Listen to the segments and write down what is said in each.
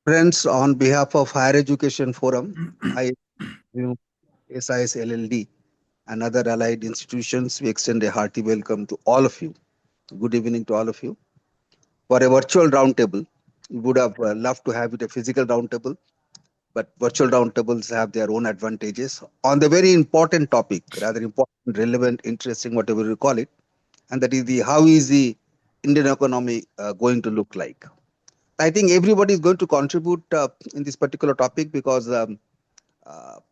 Friends, on behalf of Higher Education Forum, I SIS LLD and other allied institutions, we extend a hearty welcome to all of you. Good evening to all of you. For a virtual roundtable, we would have loved to have it a physical roundtable, but virtual roundtables have their own advantages on the very important topic, rather important, relevant, interesting, whatever you call it, and that is the how is the Indian economy going to look like. I think everybody is going to contribute in this particular topic because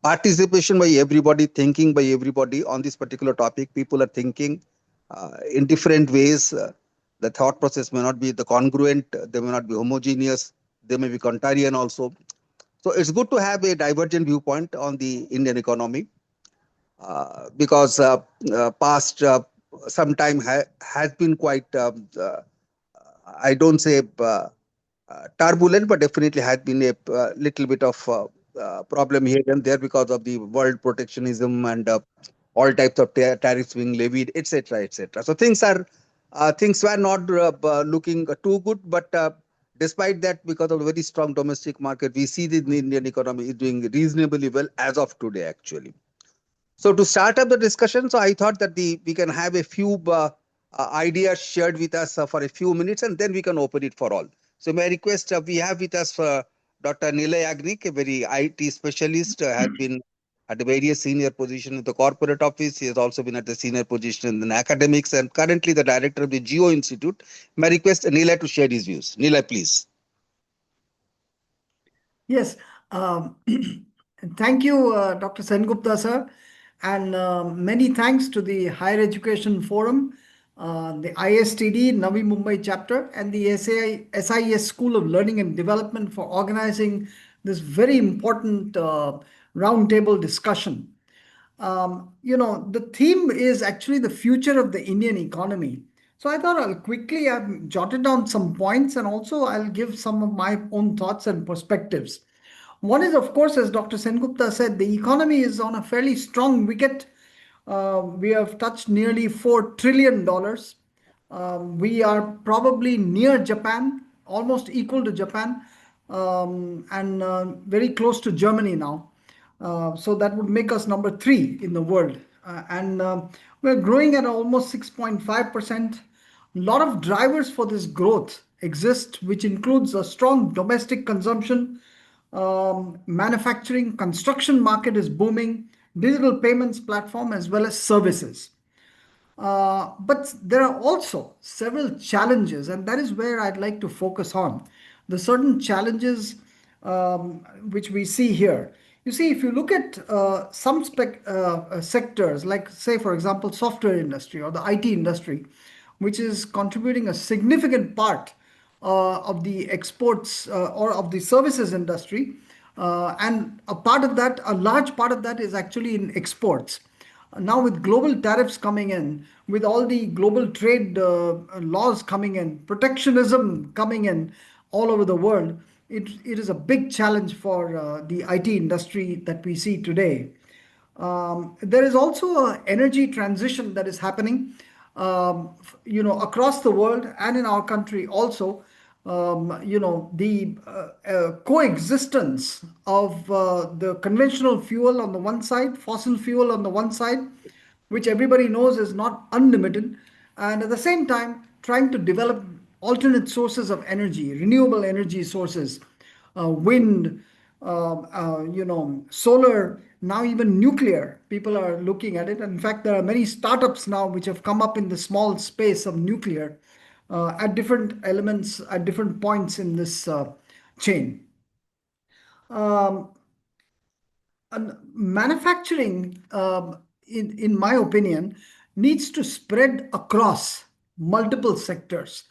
participation by everybody, thinking by everybody on this particular topic. People are thinking in different ways. The thought process may not be the congruent, they may not be homogeneous, they may be contrarian also. So it's good to have a divergent viewpoint on the Indian economy because past some time has been quite, I don't say turbulent, but definitely had been a little bit of problem here and there because of the world protectionism and all types of tariffs being levied, etc., etc. So things were not looking too good, but despite that, because of the very strong domestic market, we see the Indian economy is doing reasonably well as of today, actually. So to start up the discussion, so I thought that we can have a few ideas shared with us for a few minutes, and then we can open it for all. So may I request we have with us Dr. Nilay Agnik, a very IT specialist, has been at a various senior position in the corporate office. He has also been at the senior position in the academics and currently the director of the Geo Institute. May I request Nilay to share his views. Nilay, please. Yes, thank you, Dr. Sengupta, sir, and many thanks to the Higher Education Forum, the ISTD Navi Mumbai chapter, and the SIS School of Learning and Development for organizing this very important roundtable discussion. The theme is actually the future of the Indian economy. So I thought I've jotted down some points and also I'll give some of my own thoughts and perspectives. One is, of course, as Dr. Sengupta said, the economy is on a fairly strong wicket. We have touched nearly $4 trillion. We are probably near Japan, almost equal to Japan, and very close to Germany now. So that would make us number three in the world. And we're growing at almost 6.5%. A lot of drivers for this growth exist, which includes a strong domestic consumption, manufacturing, construction market is booming, digital payments platform, as well as services. But there are also several challenges, and that is where I'd like to focus on. The certain challenges which we see here. You see, if you look at some sectors, like, say, for example, software industry or the IT industry, which is contributing a significant part of the exports or of the services industry, and a large part of that is actually in exports. Now, with global tariffs coming in, with all the global trade laws coming in, protectionism coming in all over the world, it is a big challenge for the IT industry that we see today. There is also an energy transition that is happening, across the world and in our country also. The coexistence of the conventional fuel on the one side, fossil fuel on the one side, which everybody knows is not unlimited, and at the same time trying to develop alternate sources of energy, renewable energy sources, wind, solar, now even nuclear. People are looking at it. In fact, there are many startups now which have come up in the small space of nuclear at different elements, at different points in this chain. Um, and manufacturing, in my opinion, needs to spread across multiple sectors.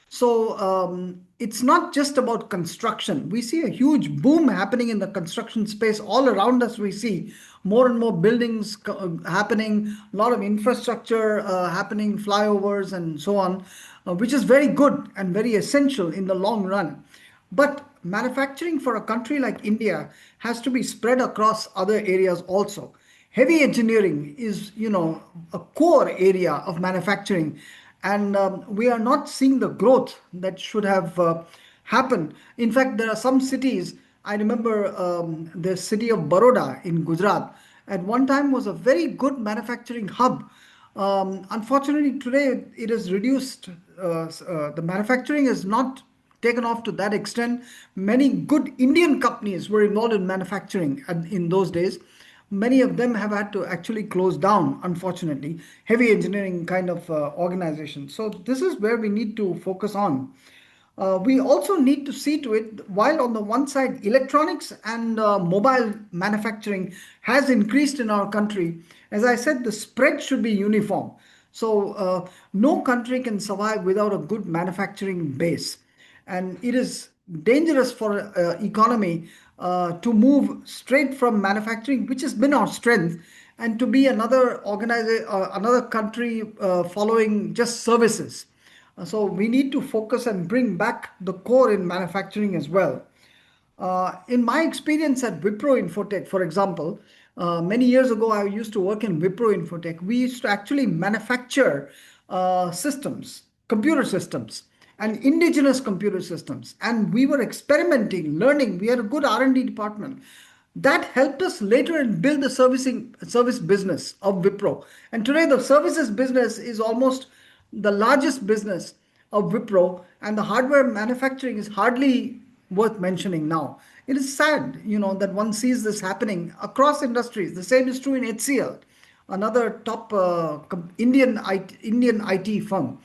So it's not just about construction. We see a huge boom happening in the construction space all around us. We see more and more buildings happening, a lot of infrastructure happening, flyovers and so on, which is very good and very essential in the long run. But manufacturing for a country like India has to be spread across other areas also. Heavy engineering is, a core area of manufacturing, and we are not seeing the growth that should have happen. In fact, there are some cities. I remember the city of Baroda in Gujarat at one time was a very good manufacturing hub. Unfortunately, today it is reduced. The manufacturing is not taken off to that extent. Many good Indian companies were involved in manufacturing in those days. Many of them have had to actually close down, unfortunately, heavy engineering kind of organizations. So, this is where we need to focus on. We also need to see to it, while on the one side, electronics and mobile manufacturing has increased in our country. As I said, the spread should be uniform. So, no country can survive without a good manufacturing base. And it is dangerous for economy to move straight from manufacturing, which has been our strength, and to be another organization, another country following just services. So we need to focus and bring back the core in manufacturing as well. In my experience at Wipro Infotech, for example, many years ago, I used to work in Wipro Infotech. We used to actually manufacture systems, computer systems, and indigenous computer systems. And we were experimenting, learning. We had a good R&D department. That helped us later and build the service business of Wipro. And today, the services business is almost the largest business of Wipro, and the hardware manufacturing is hardly worth mentioning now. It is sad, that one sees this happening across industries. The same is true in HCL, another top Indian IT firm.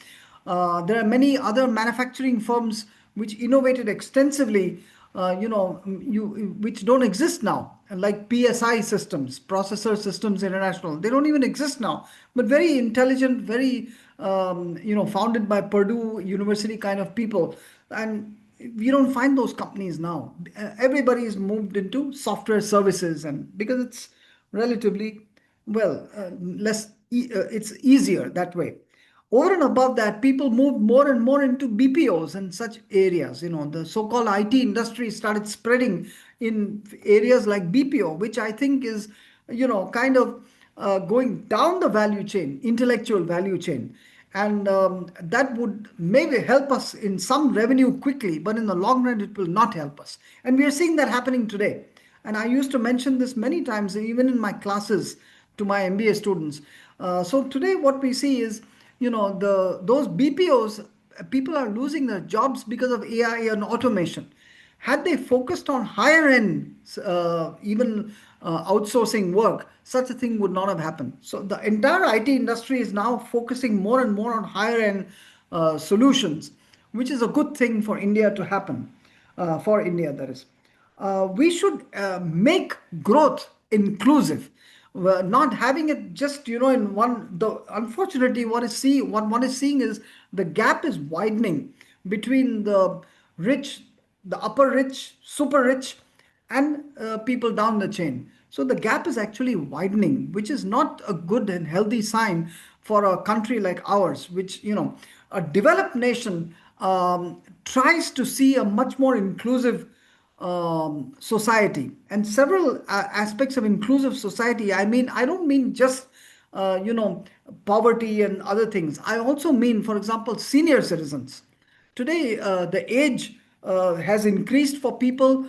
There are many other manufacturing firms which innovated extensively, which don't exist now, like PSI Systems, Processor Systems International. They don't even exist now, but very intelligent, very, founded by Purdue University kind of people. And we don't find those companies now. Everybody is moved into software services, and because it's relatively, well, it's easier that way. Over and above that, people moved more and more into BPOs and such areas. The so-called IT industry started spreading in areas like BPO, which I think is, kind of going down the value chain, intellectual value chain. And that would maybe help us in some revenue quickly, but in the long run, it will not help us. And we are seeing that happening today. And I used to mention this many times, even in my classes to my MBA students. So today, what we see is, those BPOs, people are losing their jobs because of AI and automation. Had they focused on higher end, even outsourcing work, such a thing would not have happened. So the entire IT industry is now focusing more and more on higher end solutions, which is a good thing for India to happen, for India, that is. We should make growth inclusive. Not having it just in one. The unfortunately, what one is seeing is the gap is widening between the rich, the upper rich, super rich, and people down the chain. So the gap is actually widening, which is not a good and healthy sign for a country like ours, which, a developed nation tries to see a much more inclusive society, and several aspects of inclusive society. I mean, I don't mean just poverty and other things. I also mean, for example, senior citizens. Today, the age has increased for people.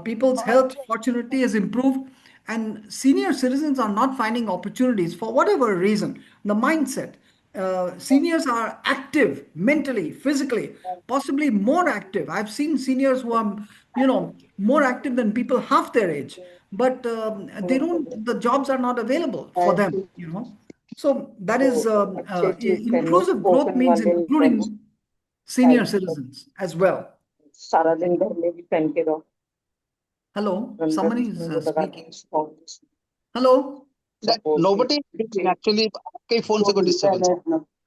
People's health, fortunately, has improved, and senior citizens are not finding opportunities for whatever reason. The mindset. Seniors are active mentally, physically, possibly more active. I've seen seniors who are, more active than people half their age, but they don't. The jobs are not available for them. So that तो is अच्छे चीज पहनो inclusive growth cotton means वाले including senior type सब citizens as well. सारा दिन घर में भी पहन के रहो Hello, अंदर someone is उसमें वो लगा speaking. के support Hello, Nobody is speaking. Actually, आपके phone से कोई disturbance है.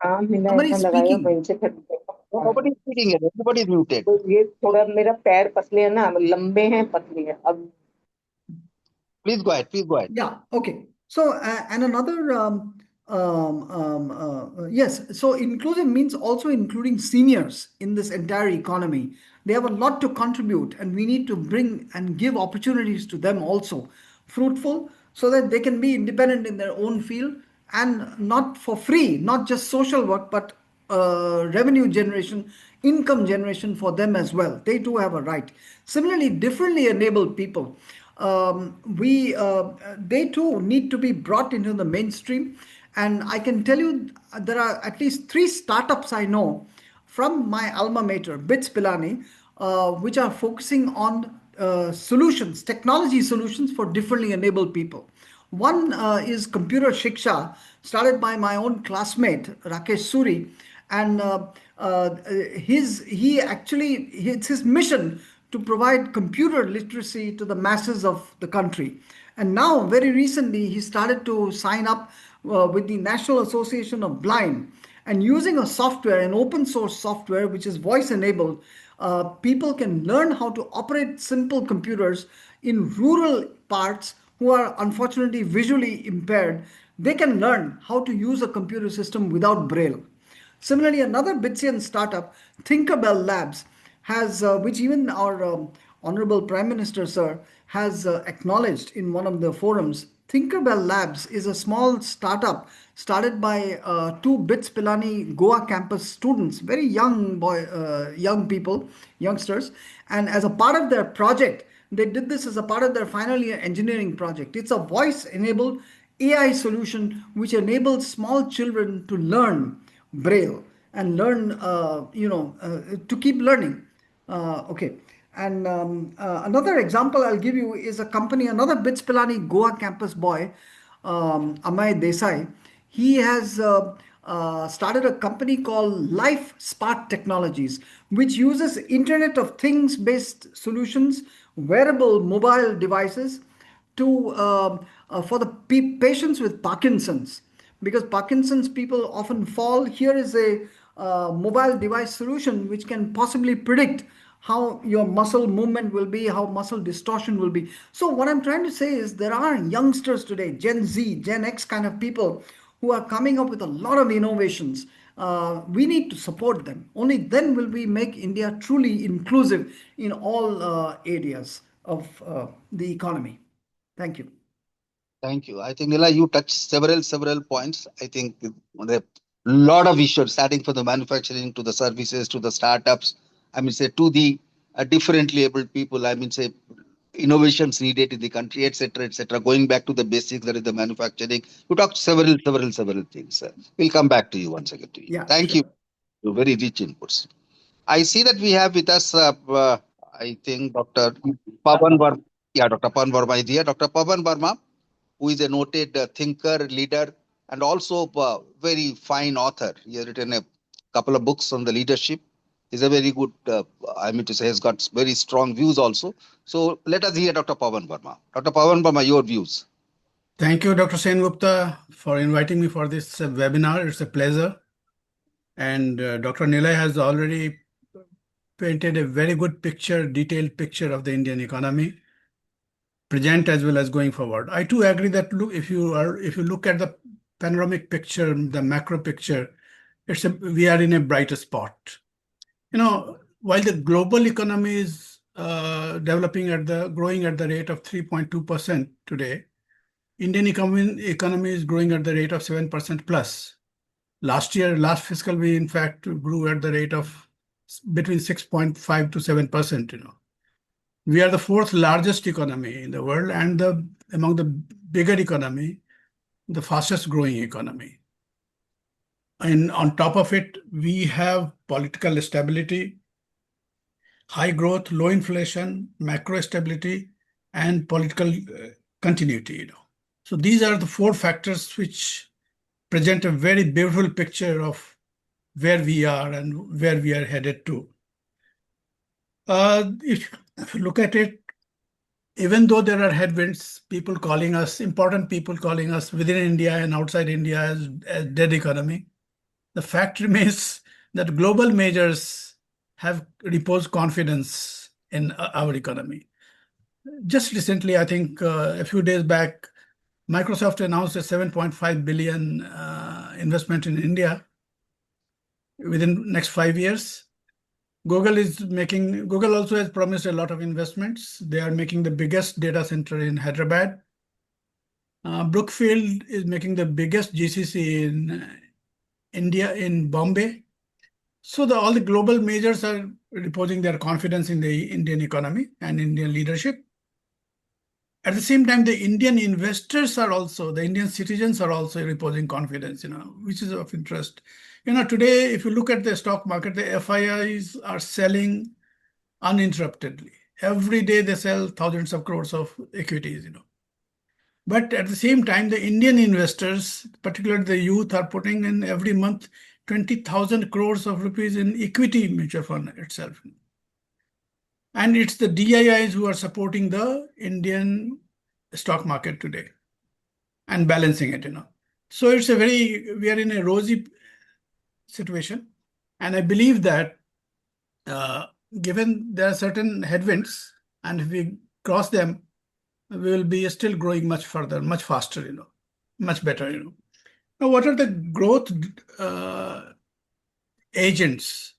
हाँ मैंने somebody ऐसा is लगाया speaking. वहीं से फिर Nobody is speaking here. Everybody is muted. तो ये थोड़ा मेरा पैर पतले है ना लंबे हैं पतले हैं अब Please go ahead. Please go ahead. Yeah, okay. So, and another, yes, so inclusive means also including seniors in this entire economy. They have a lot to contribute, and we need to bring and give opportunities to them also, fruitful, so that they can be independent in their own field and not for free, not just social work, but revenue generation, income generation for them as well. They too have a right. Similarly, differently enabled people, they too need to be brought into the mainstream. And I can tell you there are at least 3 startups I know from my alma mater, BITS Pilani, which are focusing on solutions, technology solutions for differently enabled people. One is Computer Shiksha, started by my own classmate Rakesh Suri, and it's his mission to provide computer literacy to the masses of the country. And now, very recently, he started to sign up with the National Association of Blind, and using a software, an open source software which is voice enabled, people can learn how to operate simple computers in rural parts who are unfortunately visually impaired. They can learn how to use a computer system without braille. Similarly, another Bitsian startup, Tinkerbell Labs, has, which even our Honorable Prime Minister, sir, has acknowledged in one of the forums. Tinkerbell Labs is a small startup started by 2 BITS Pilani Goa campus students, very young people, youngsters. And as a part of their project, they did this as a part of their final year engineering project. It's a voice enabled AI solution which enables small children to learn Braille and learn, to keep learning. Okay. And another example I'll give you is a company, another BITS Pilani Goa campus boy, Amay Desai. He has started a company called Life Smart Technologies, which uses Internet of Things based solutions, wearable mobile devices to for the patients with Parkinson's, because Parkinson's people often fall. Here is a mobile device solution which can possibly predict how your muscle movement will be, how muscle distortion will be. So what I'm trying to say is there are youngsters today, Gen Z, Gen X kind of people, who are coming up with a lot of innovations. We need to support them. Only then will we make India truly inclusive in all areas of the economy. Thank you. Thank you. I think, Nila, you touched several points. I think there are a lot of issues, starting from the manufacturing to the services to the startups. I mean, say to the differently abled people. I mean, say innovations needed in the country, etc., etc. Going back to the basics, that is the manufacturing. You talked several things. We'll come back to you once again. To you. Yeah, Thank sure. you. Very rich inputs. I see that we have with us, I think, Dr. Pavan Verma. Yeah, Dr. Pavan Verma is here. Dr. Pavan Verma, who is a noted thinker, leader, and also a very fine author. He has written a couple of books on the leadership. He's a very good, I mean to say, has got very strong views also. So let us hear Dr. Pavan Verma. Dr. Pavan Verma, your views. Thank you, Dr. Sen Gupta, for inviting me for this webinar. It's a pleasure. And Dr. Nilay has already painted a very good picture, detailed picture of the Indian economy, present as well as going forward. I too agree that if you look at the panoramic picture, the macro picture, we are in a brighter spot. While the global economy is growing at the rate of 3.2% today, Indian economy is growing at the rate of 7% plus. Last fiscal, we in fact grew at the rate of between 6.5 to 7%. We are the 4th largest economy in the world, and among the bigger economy, the fastest growing economy. And on top of it, we have political stability, high growth, low inflation, macro stability, and political continuity. So these are the 4 factors which present a very beautiful picture of where we are and where we are headed to. If you look at it, even though there are headwinds, important people calling us within India and outside India as dead economy, the fact remains that global majors have reposed confidence in our economy. Just recently, I think a few days back, Microsoft announced a 7.5 billion investment in India within the next 5 years. Google also has promised a lot of investments. They are making the biggest data center in Hyderabad. Brookfield is making the biggest GCC in India, in Bombay. So all the global majors are reposing their confidence in the Indian economy and Indian leadership. At the same time, the Indian investors are also, the Indian citizens are also reposing confidence, which is of interest. Today, if you look at the stock market, the FIIs are selling uninterruptedly. Every day they sell thousands of crores of equities, But at the same time, the Indian investors, particularly the youth, are putting in every month 20,000 crores of rupees in equity mutual fund itself. And it's the DIIs who are supporting the Indian stock market today and balancing it, So we are in a rosy situation. And I believe that given there are certain headwinds, and if we cross them, we will be still growing much further, much faster, much better, Now, what are the growth agents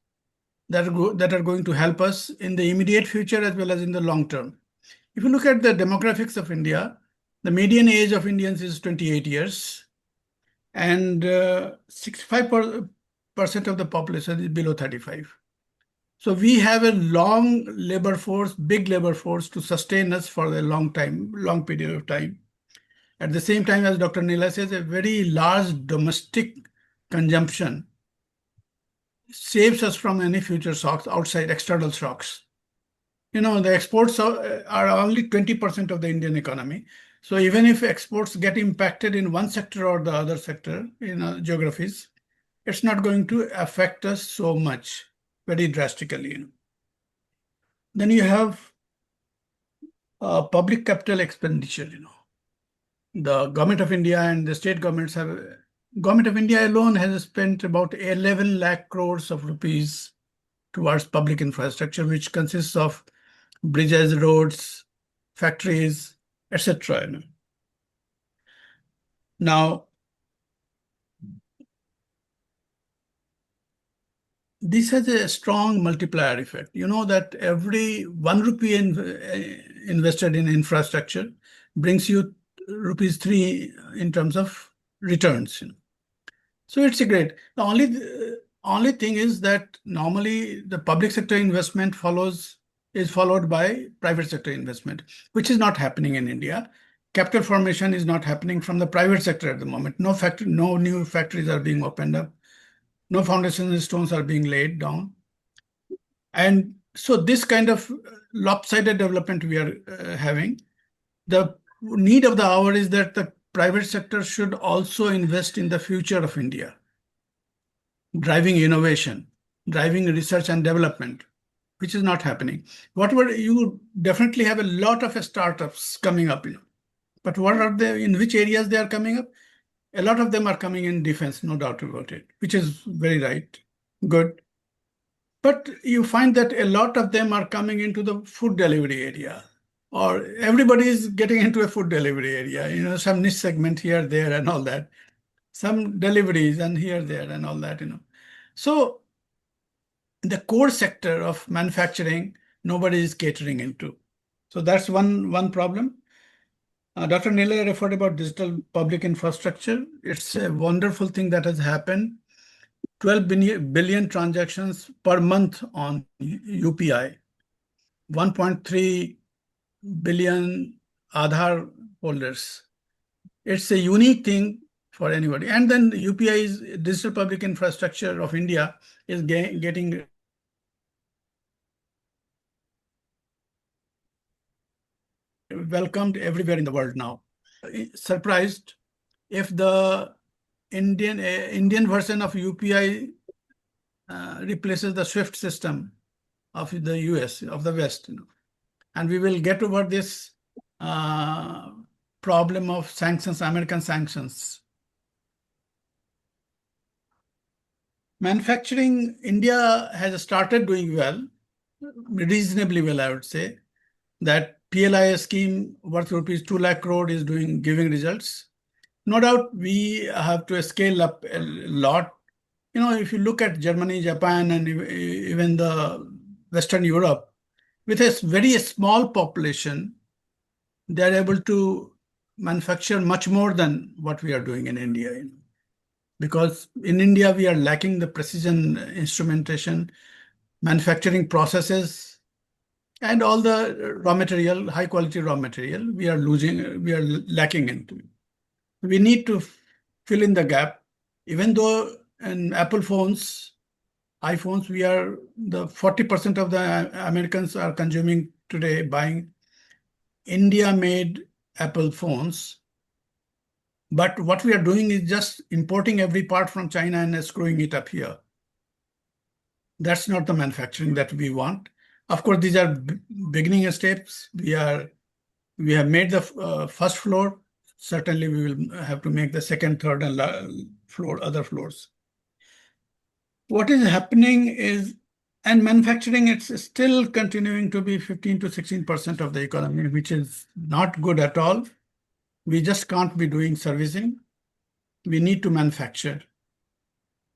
that are going to help us in the immediate future as well as in the long term? If you look at the demographics of India, the median age of Indians is 28 years, and 65% of the population is below 35. So we have a long labor force, big labor force to sustain us for a long period of time. At the same time, as Dr. Nila says, a very large domestic consumption saves us from any future shocks, outside external shocks. The exports are only 20% of the Indian economy. So even if exports get impacted in one sector or the other sector, geographies, it's not going to affect us so much, very drastically. Then you have public capital expenditure, The government of India and the state governments Government of India alone has spent about 11 lakh crores of rupees towards public infrastructure, which consists of bridges, roads, factories, etc. Now, this has a strong multiplier effect. You know that every 1 rupee invested in infrastructure brings you rupees 3 in terms of returns. So it's a great. The only thing is that normally the public sector investment is followed by private sector investment, which is not happening in India. Capital formation is not happening from the private sector at the moment. No new factories are being opened up. No foundation stones are being laid down. And so this kind of lopsided development we are having. The need of the hour is that the private sector should also invest in the future of India, driving innovation, driving research and development, which is not happening. You definitely have a lot of startups coming up, but what are they, in which areas they are coming up? A lot of them are coming in defense, no doubt about it, which is very right, good. But you find that a lot of them are coming into the food delivery area, or everybody is getting into a food delivery area, some niche segment here, there, and all that. Some deliveries and here, there, and all that, So the core sector of manufacturing, nobody is catering into. So that's one problem. Dr. Nile referred about digital public infrastructure. It's a wonderful thing that has happened. 12 billion transactions per month on UPI, 1.3 billion Aadhaar holders. It's a unique thing for anybody. And then UPI is digital public infrastructure of India is getting welcomed everywhere in the world now. Surprised if the Indian version of UPI replaces the SWIFT system of the US, of the West, and we will get over this problem of sanctions, American sanctions. Manufacturing, India has started doing well, reasonably well, I would say. That PLI scheme worth rupees 2 lakh crore is giving results. No doubt we have to scale up a lot. If you look at Germany, Japan, and even the Western Europe, with a very small population, they're able to manufacture much more than what we are doing in India. because in India, we are lacking the precision instrumentation, manufacturing processes, and all the raw material, high quality raw material, we are lacking into. We need to fill in the gap. Even though in Apple phones, iPhones, the 40% of the Americans are consuming today, buying India-made Apple phones. But what we are doing is just importing every part from China and screwing it up here. That's not the manufacturing that we want. Of course, these are beginning steps. We have made the first floor. Certainly, we will have to make the second, third, and other floors. What is happening is, and manufacturing, it's still continuing to be 15 to 16% of the economy, which is not good at all. We just can't be doing servicing. We need to manufacture.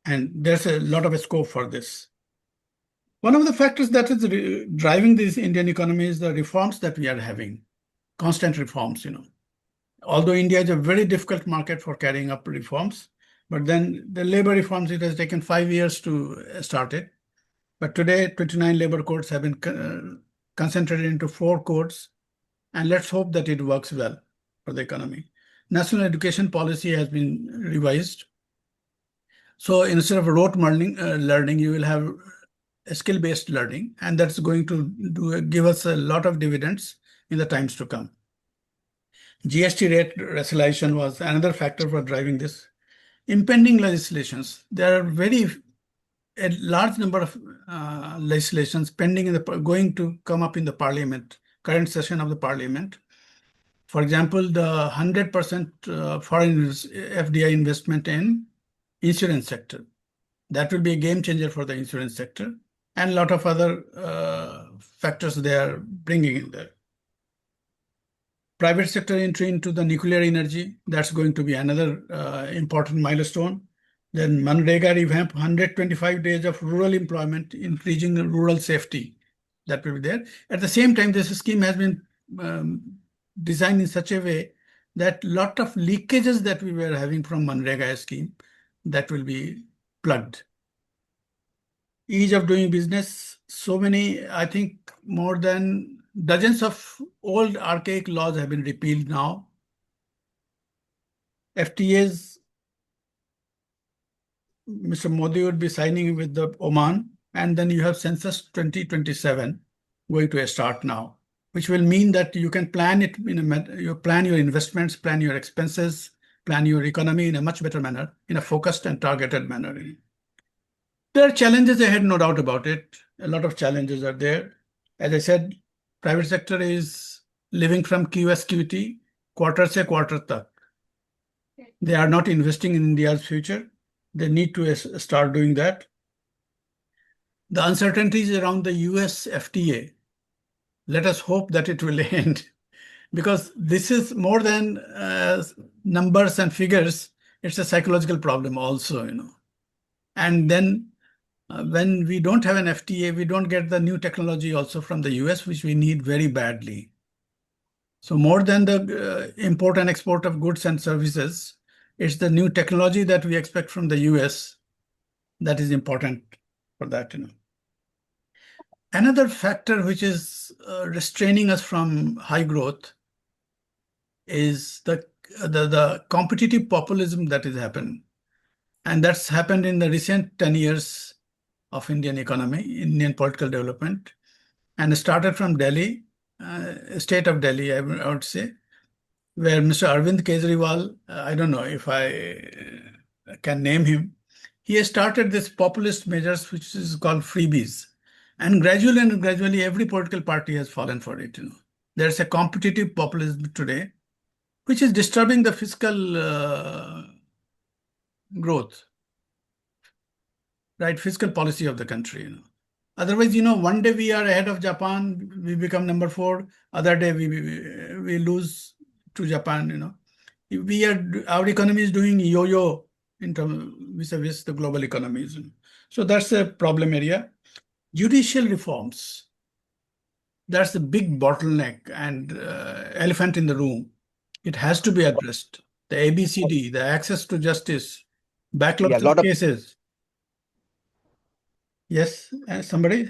And there's a lot of scope for this. One of the factors that is driving this Indian economy is the reforms that we are having, constant reforms, Although India is a very difficult market for carrying up reforms, but then the labor reforms, it has taken 5 years to start it. But today, 29 labor codes have been concentrated into 4 codes, and let's hope that it works well for the economy. National education policy has been revised. So instead of rote learning, you will have skill-based learning, and that's going to give us a lot of dividends in the times to come. GST rate resolution was another factor for driving this. Impending legislations. There are a large number of legislations pending going to come up in the parliament, current session of the parliament. For example, the 100% foreign FDI investment in insurance sector. That will be a game changer for the insurance sector, and a lot of other factors they are bringing in there. Private sector entry into the nuclear energy, that's going to be another important milestone. Then Manrega revamp, 125 days of rural employment, increasing rural safety. That will be there. At the same time, this scheme has been designed in such a way that lot of leakages that we were having from Manrega scheme, that will be plugged. Ease of doing business, so many, I think more than dozens of old archaic laws have been repealed now. FTAs, Mr. Modi would be signing with the Oman, and then you have Census 2027 going to start now, which will mean that you can plan it you plan your investments, plan your expenses, plan your economy in a much better manner, in a focused and targeted manner. There are challenges ahead, no doubt about it. A lot of challenges are there. As I said, private sector is living from QSQT, quarter se quarter tak. They are not investing in India's future. They need to start doing that. The uncertainties around the US FTA, let us hope that it will end, because this is more than numbers and figures. It's a psychological problem also, And then when we don't have an FTA, we don't get the new technology also from the US, which we need very badly. So more than the import and export of goods and services, it's the new technology that we expect from the US that is important for that. Another factor which is restraining us from high growth is the competitive populism that has happened. And that's happened in the recent 10 years of Indian economy, Indian political development, and it started from Delhi, state of Delhi, I would say, where Mr. Arvind Kejriwal, I don't know if I can name him, he has started this populist measures, which is called freebies. And gradually, every political party has fallen for it. There's a competitive populism today, which is disturbing the fiscal growth, right? Fiscal policy of the country. Otherwise, one day we are ahead of Japan, we become number 4. Other day we lose to Japan. Our economy is doing yo-yo in terms vis-a-vis the global economies. So that's a problem area. Judicial reforms, that's the big bottleneck and elephant in the room. It has to be addressed. The ABCD, the access to justice, Backlogs Yeah, of lot of cases. Yes, somebody?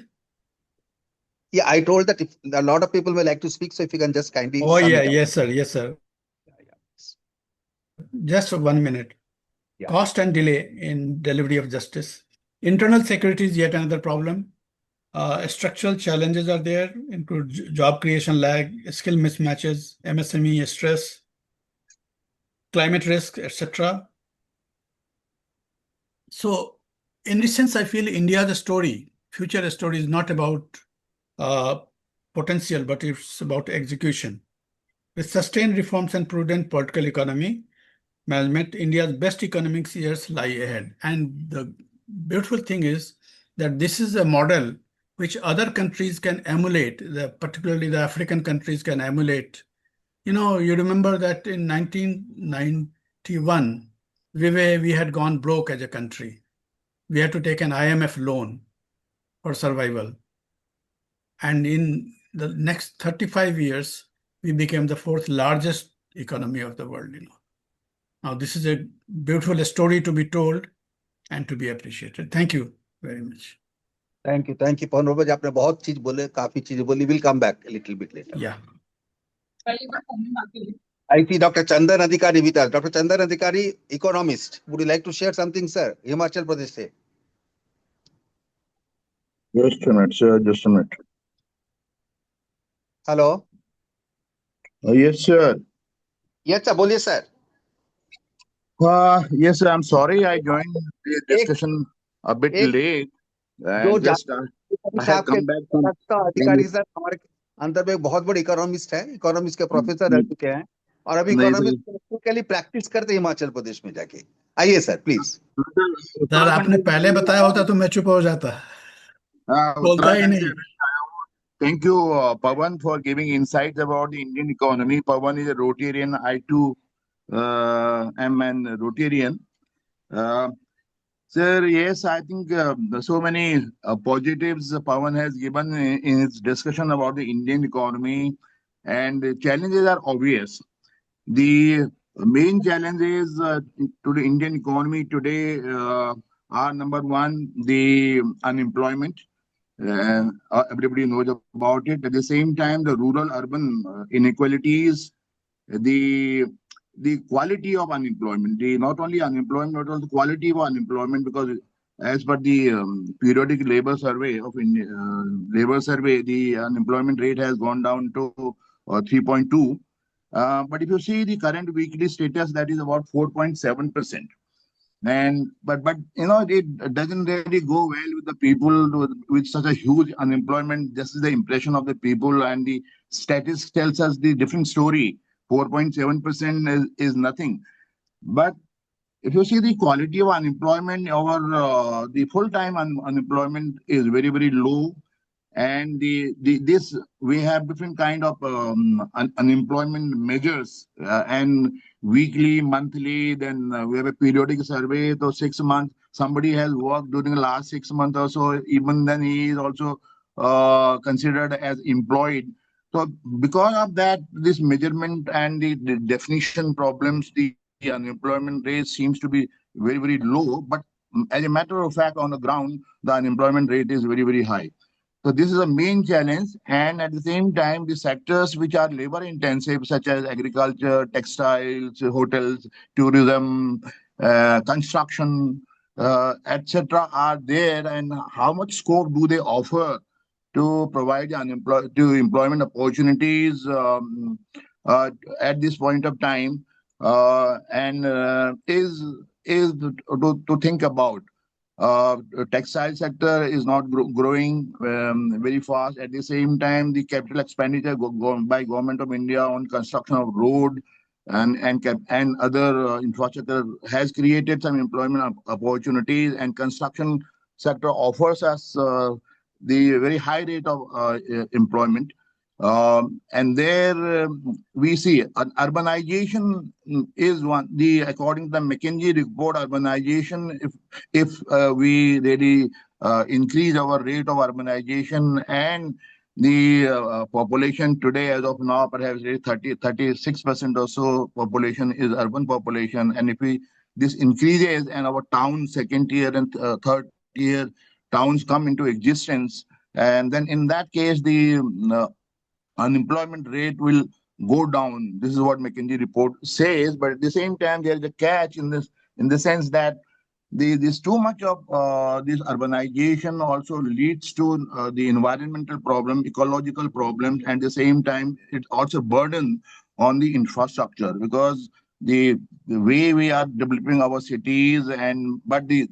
yeah. I told that if a lot of people may like to speak, so if you can just kindly Oh, sum yeah, it up. yes, sir. Yes, sir. Just for 1 minute. Yeah. Cost and delay in delivery of justice. Internal security is yet another problem. Structural challenges are there, include job creation lag, skill mismatches, MSME stress, climate risk, etc. So, in this sense, I feel India's story, future story, is not about uh, potential, but it's about execution. With sustained reforms and prudent political economy management, India's best economic years lie ahead. And the beautiful thing is that this is a model which other countries can emulate, particularly the African countries can emulate. You remember that in 1991, we had gone broke as a country. We had to take an IMF loan for survival. And in the next 35 years, we became the fourth largest economy of the world. Now, this is a beautiful story to be told and to be appreciated. Thank you very much. Thank you, Pawan Babu ji. आपने बहुत चीज बोले, काफी चीजें बोली. We'll come back a little bit later. Yeah. I see Dr. Chandan Adhikari with us. Dr. Chandan Adhikari, economist. Would you like to share something, sir? Himachal Pradesh se. Just a minute, sir. Just a minute. Hello. Yes, sir. Yes, sir. बोलिए sir. Yes, sir. I'm sorry I joined the discussion a bit एक late. जो And just I have come back from अधिकारी sir हमारे अंदर में बहुत बड़े economist है, इकोनॉमिक्स के प्रोफेसर रह चुके हैं और अभी नहीं इकोनॉमिक्स सर प्रैक्टिकली प्रैक्टिस करते हैं हिमाचल प्रदेश में जाके. आइए सर प्लीज. सर आपने पहले बताया होता तो मैं चुप हो जाता. बोलता ही उत्तराखंड से नहीं. Thank you, Pawan, for giving insights about the Indian economy. Pawan is a Rotarian. I too am an Rotarian. Sir, yes, I think so many positives Pawan has given in his discussion about the Indian economy, and the challenges are obvious. The main challenges to the Indian economy today are number one, the unemployment. Everybody knows about it. At the same time, the rural-urban inequalities, the quality of unemployment, not only unemployment, but also quality of unemployment, because as per the periodic labor survey of India, the unemployment rate has gone down to 3.2. But if you see the current weekly status, that is about 4.7%. And but it doesn't really go well with the people with such a huge unemployment. This is the impression of the people, and the status tells us the different story. 4.7% is nothing. But if you see the quality of unemployment, our the full-time unemployment is very, very low. And this we have different kind of unemployment measures and weekly, monthly. Then we have a periodic survey. So 6 months, somebody has worked during the last 6 months or so. Even then, he is also considered as employed. So because of that, this measurement and the definition problems, the unemployment rate seems to be very, very low. But as a matter of fact, on the ground, the unemployment rate is very, very high. So this is a main challenge, and at the same time, the sectors which are labor intensive, such as agriculture, textiles, hotels, tourism, construction, etc., are there. And how much scope do they offer to provide employment opportunities at this point of time? And is to think about. Textile sector is not growing very fast. At the same time, the capital expenditure by Government of India on construction of road and other infrastructure has created some employment opportunities, and construction sector offers us the very high rate of employment. And there we see urbanization is one. According to the McKinsey report, urbanization, if we really increase our rate of urbanization, and the population today, as of now, perhaps 36% or so population is urban population. And if we this increases and our town second tier and third tier towns come into existence, and then in that case the unemployment rate will go down. This is what McKinsey report says. But at the same time, there is a catch in this, in the sense that this too much of this urbanization also leads to the environmental problem, ecological problems, and at the same time it also burden on the infrastructure, because the way we are developing our cities, and but the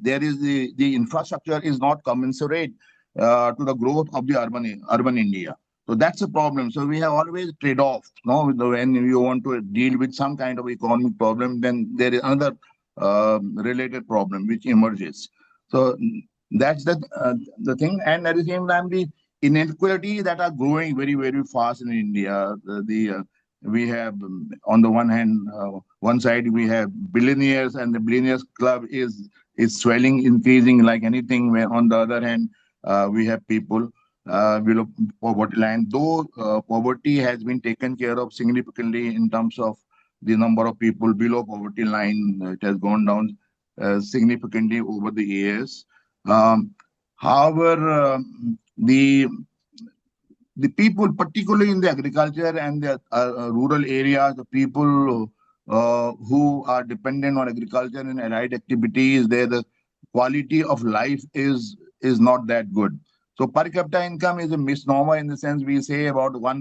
infrastructure is not commensurate to the growth of the urban India. So that's a problem. So we have always trade-off. No, when you want to deal with some kind of economic problem, then there is another related problem which emerges. So that's the thing. And at the same time, the inequality that are growing very, very fast in India. We have on the one hand, one side we have billionaires, and the billionaires club is swelling, increasing like anything. Where on the other hand, we have people below poverty line. Though poverty has been taken care of significantly in terms of the number of people below poverty line, it has gone down significantly over the years. However, the people, particularly in the agriculture and the rural areas, the people who are dependent on agriculture and allied activities, there the quality of life is not that good. So per capita income is a misnomer, in the sense we say about our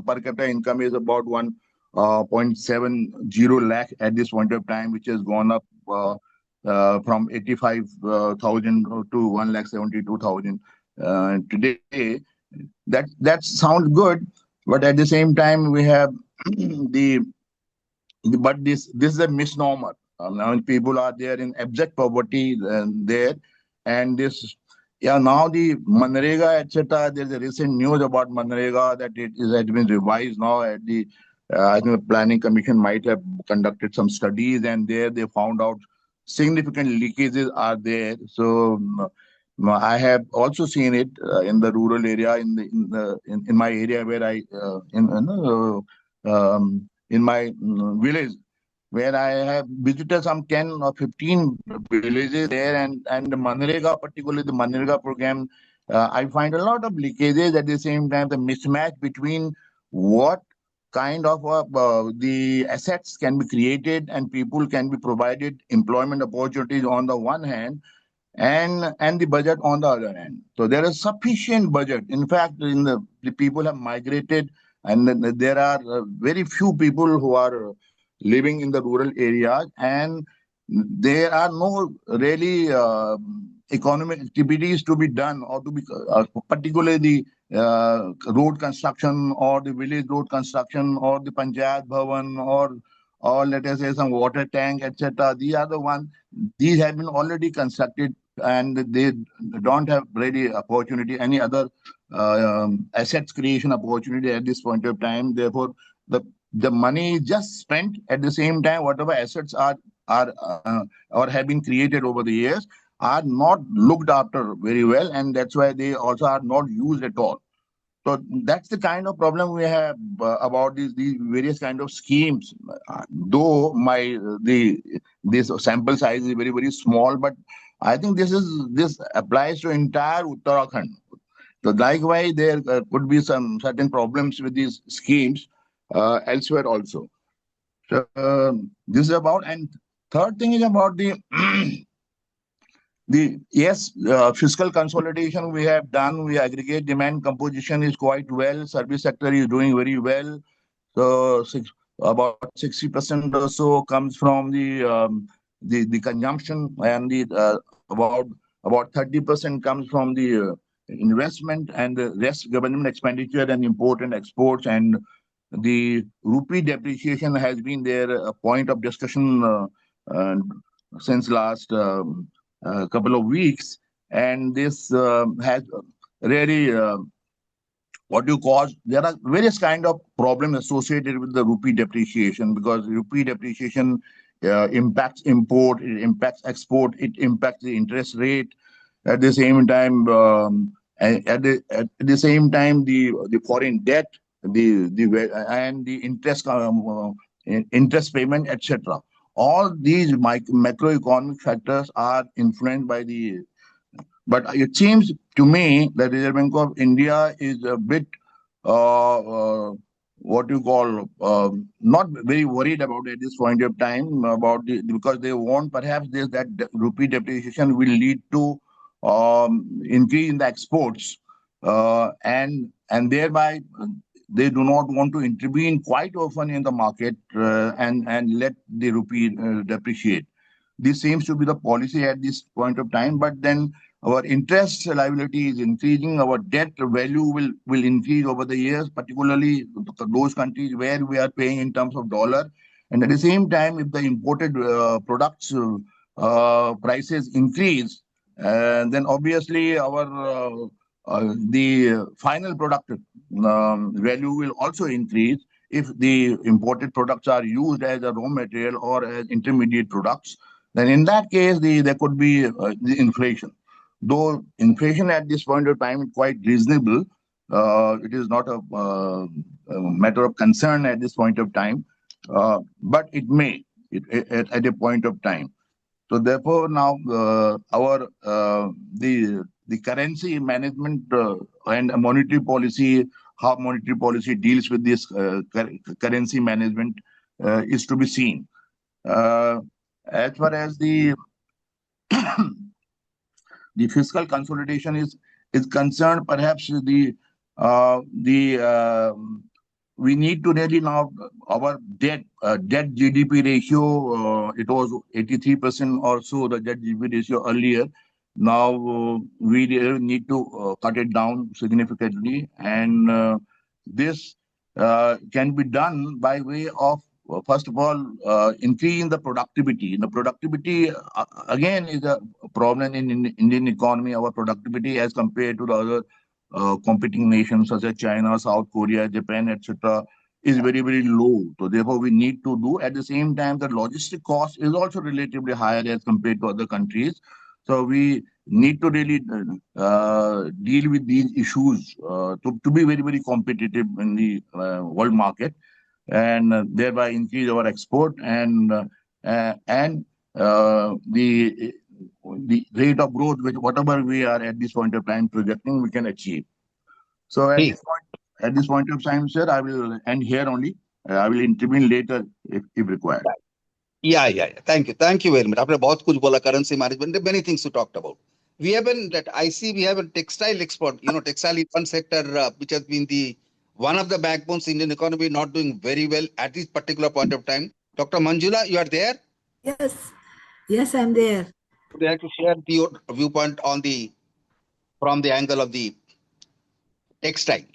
per capita income is about 1.70 lakh at this point of time, which has gone up from 85,000 to 1,72,000 today. That sounds good, but at the same time we have but this is a misnomer. Now people are there in abject poverty there, and this. Yeah, now the Manrega, etc. There's a recent news about Manrega that has been revised now. At the I think the Planning Commission might have conducted some studies, and there they found out significant leakages are there. So I have also seen it in the rural area, in my area where I in my village, where I have visited some 10 or 15 villages there, and the Manrega, particularly the Manrega program, I find a lot of leakages. At the same time, the mismatch between what kind of the assets can be created and people can be provided employment opportunities on the one hand, and the budget on the other hand. So there is sufficient budget. In fact, the people have migrated, and there are very few people who are living in the rural areas, and there are no really economic activities to be done, or to be particularly the road construction, or the village road construction, or the Panchayat Bhavan, or let us say some water tank, etc. These are the ones. These have been already constructed, and they don't have really opportunity, any other assets creation opportunity at this point of time. Therefore, the money is just spent. At the same time, whatever assets are or have been created over the years are not looked after very well, and that's why they also are not used at all. So that's the kind of problem we have about these various kind of schemes. Though this sample size is very, very small, but I think this applies to entire Uttarakhand. So likewise, there could be some certain problems with these schemes elsewhere also. So this is about, and third thing is about the fiscal consolidation we have done. We aggregate demand composition is quite well. Service sector is doing very well. So about 60% or so comes from the consumption, and about 30% comes from the investment, and the rest government expenditure and import and exports. And the rupee depreciation has been there a point of discussion since last couple of weeks, and this has really what you call, there are various kind of problems associated with the rupee depreciation, because rupee depreciation impacts import, it impacts export, it impacts the interest rate. At the same time, at the same time, the foreign debt, and the interest payment, etc. all these macroeconomic factors are influenced by the. But it seems to me that Reserve Bank of India is a bit what you call not very worried about at this point of time about because they want perhaps that rupee depreciation will lead to increase in the exports and thereby they do not want to intervene quite often in the market and let the rupee depreciate. This seems to be the policy at this point of time, but then our interest liability is increasing, our debt value will increase over the years, particularly those countries where we are paying in terms of dollar. And at the same time, if the imported products prices increase, then obviously the final product value will also increase if the imported products are used as a raw material or as intermediate products. Then in that case, there could be the inflation. Though inflation at this point of time is quite reasonable, it is not a matter of concern at this point of time, but it may at a point of time. So therefore, now the currency management and monetary policy, how monetary policy deals with this currency management is to be seen. As far as the fiscal consolidation is concerned, perhaps we need to really now our debt GDP ratio. It was 83% or so the debt GDP ratio earlier. Now we need to cut it down significantly, and this can be done by way of first of all increasing the productivity. The productivity again is a problem in Indian economy. Our productivity as compared to the other competing nations such as China, South Korea, Japan, etc., is very, very low. So therefore, we need to do at the same time the logistic cost is also relatively higher as compared to other countries. So we need to really deal with these issues to be very, very competitive in the world market, and thereby increase our export and the rate of growth, which whatever we are at this point of time projecting, we can achieve. So at this point of time, sir, I will end here only. I will intervene later if required. Yeah. Thank you very much. आपने बहुत कुछ बोला currency management. Many things you talked about. We have a textile export. Textile is one sector which has been one of the backbones Indian economy, not doing very well at this particular point of time. Dr. Manjula, you are there? Yes, I'm there. Would you like to share your viewpoint from the angle of the textile?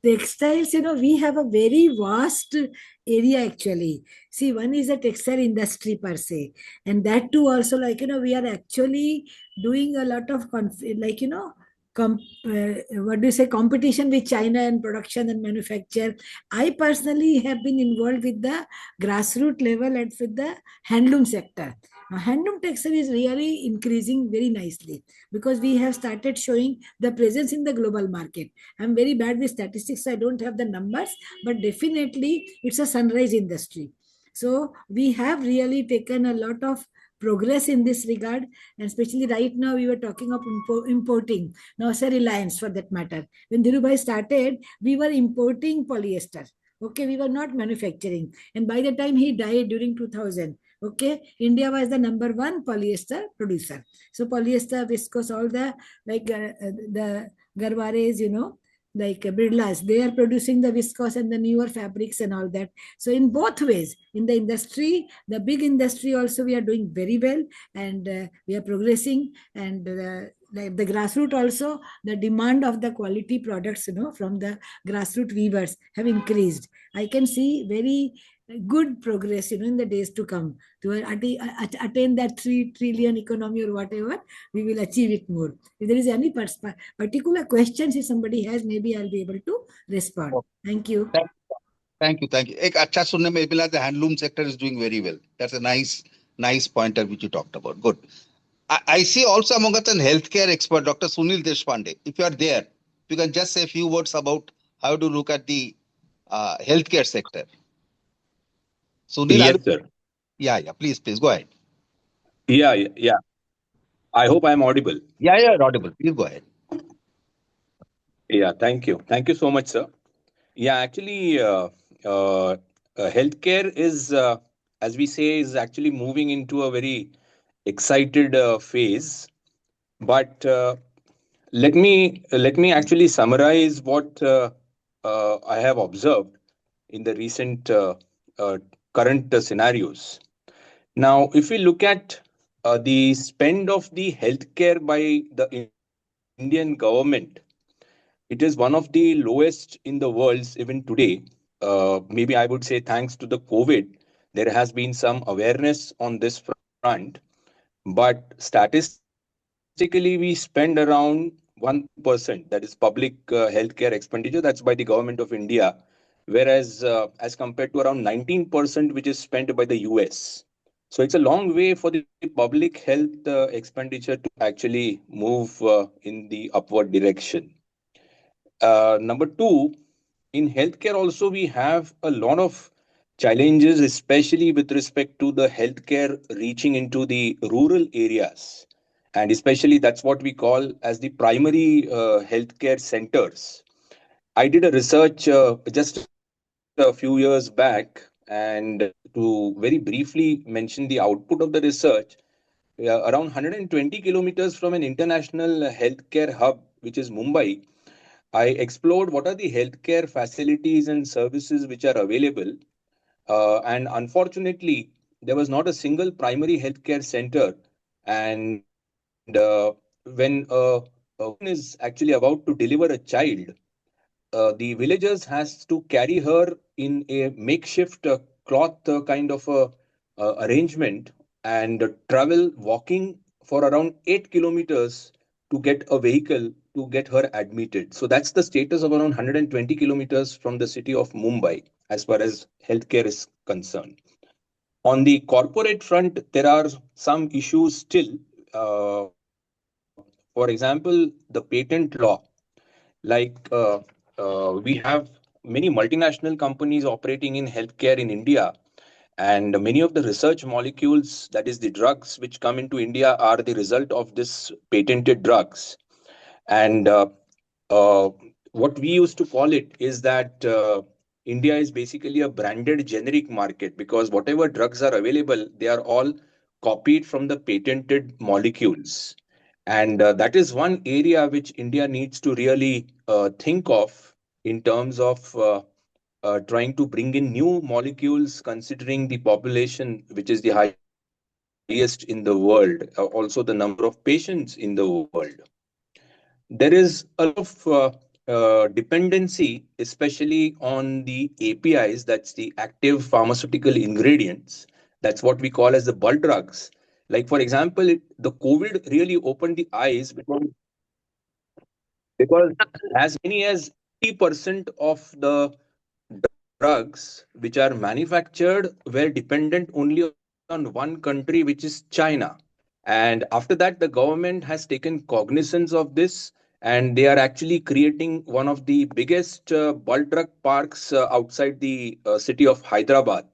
Textiles, we have a very vast area actually. See, one is the textile industry per se, and that too also we are actually doing a lot of competition with China and production and manufacture. I personally have been involved with the grassroots level and with the handloom sector. Now, handloom textile is really increasing very nicely because we have started showing the presence in the global market. I'm very bad with statistics, so I don't have the numbers, but definitely it's a sunrise industry. So we have really taken a lot of progress in this regard, and especially right now we were talking of importing. Now, say Reliance for that matter. When Dhirubhai started, we were importing polyester. Okay, we were not manufacturing. And by the time he died during 2000, okay, India was the #1 polyester producer. So polyester, viscose, all the the Garwares, like Birlas, they are producing the viscose and the newer fabrics and all that. So in both ways, in the industry, the big industry also, we are doing very well, and we are progressing, and like the grassroots also, the demand of the quality products, from the grassroots weavers have increased. I can see very good progress, in the days to come to attain that 3 trillion economy or whatever. We will achieve it more. If there is any particular questions, if somebody has, maybe I'll be able to respond. Thank you. Thank you. एक अच्छा सुनने में मिला, the handloom sector is doing very well. That's a nice pointer which you talked about. Good. I see also among us an healthcare expert, Dr. Sunil Deshpande. If you are there, you can just say a few words about how to look at the healthcare sector. Sunil, Yes, sir. yeah, please, go ahead. Yeah. I hope I'm audible. Yeah, audible. Please go ahead. Yeah, thank you. Thank you so much, sir. Yeah, actually, healthcare is, as we say, is actually moving into a very excited phase. But let me actually summarize what I have observed in the recent uh, current scenarios. Now, if we look at the spend of the healthcare by the Indian government, it is one of the lowest in the world even today. Maybe I would say thanks to the COVID, there has been some awareness on this front. But statistically, we spend around 1%, that is public healthcare expenditure, that's by the government of India, whereas as compared to around 19%, which is spent by the US. So it's a long way for the public health expenditure to actually move in the upward direction. Number two, in healthcare also we have a lot of challenges, especially with respect to the healthcare reaching into the rural areas, and especially that's what we call as the primary healthcare centers. I did a research just a few years back, and to very briefly mention the output of the research, around 120 kilometers from an international healthcare hub, which is Mumbai, I explored what are the healthcare facilities and services which are available. And unfortunately, there was not a single primary healthcare center. And when a woman is actually about to deliver a child, the villagers has to carry her in a makeshift cloth kind of a arrangement and travel walking for around 8 kilometers to get a vehicle to get her admitted. So that's the status of around 120 kilometers from the city of Mumbai as far as healthcare is concerned. On the corporate front, there are some issues still. For example, the patent law. Like we have many multinational companies operating in healthcare in India, and many of the research molecules, that is the drugs which come into India, are the result of this patented drugs. And uh, what we used to call it is that India is basically a branded generic market, because whatever drugs are available, they are all copied from the patented molecules. And that is one area which India needs to really think of in terms of trying to bring in new molecules, considering the population, which is the highest in the world, also the number of patients in the world. There is a lot of dependency, especially on the APIs, that's the active pharmaceutical ingredients. That's what we call as the bulk drugs. Like, for example, the COVID really opened the eyes, because as many as 80% of the drugs which are manufactured were dependent only on one country, which is China. And after that, the government has taken cognizance of this, and they are actually creating one of the biggest bulk drug parks outside the city of Hyderabad,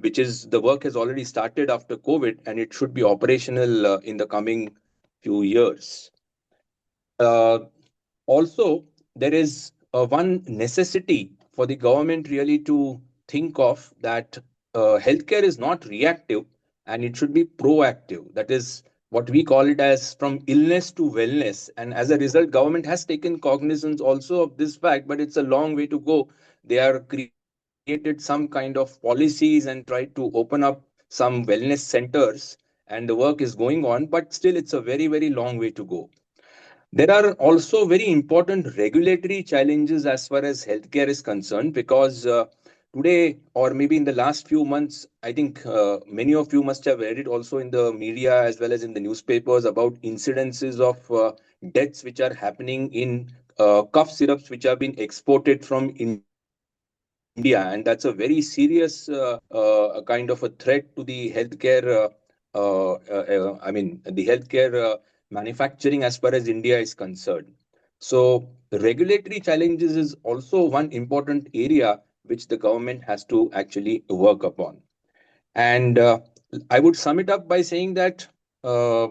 which is the work has already started after COVID, and it should be operational in the coming few years. Uh, Also, there is one necessity for the government really to think of, that healthcare is not reactive and it should be proactive. That is what we call it as from illness to wellness. And as a result, government has taken cognizance also of this fact, but it's a long way to go. They are created some kind of policies and tried to open up some wellness centers, and the work is going on, but still it's a very, very long way to go. There are also very important regulatory challenges as far as healthcare is concerned, because today, or maybe in the last few months, I think many of you must have read it also in the media as well as in the newspapers about incidences of deaths which are happening in cough syrups which have been exported from India. And that's a very serious kind of a threat to the healthcare. I mean, the healthcare manufacturing as far as India is concerned. So, regulatory challenges is also one important area which the government has to actually work upon. And I would sum it up by saying that uh,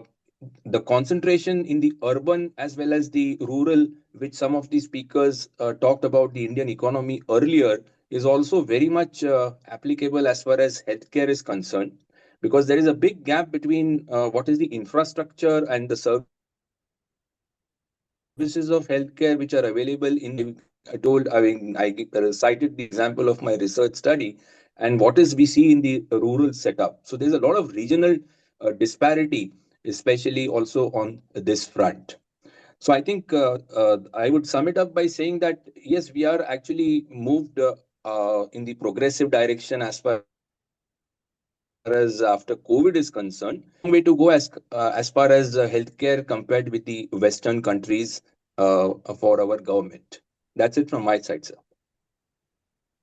the concentration in the urban as well as the rural, which some of the speakers talked about the Indian economy earlier, is also very much applicable as far as healthcare is concerned, because there is a big gap between what is the infrastructure and the services of healthcare which are available in the urban areas. I told, I mean, cited the example of my research study and what is we see in the rural setup. So there's a lot of regional disparity, especially also on this front. So I think I would sum it up by saying that yes, we are actually moved in the progressive direction as far as after COVID is concerned. But there is a long way to go as far as healthcare compared with the Western countries for our government. That's it from my side, sir.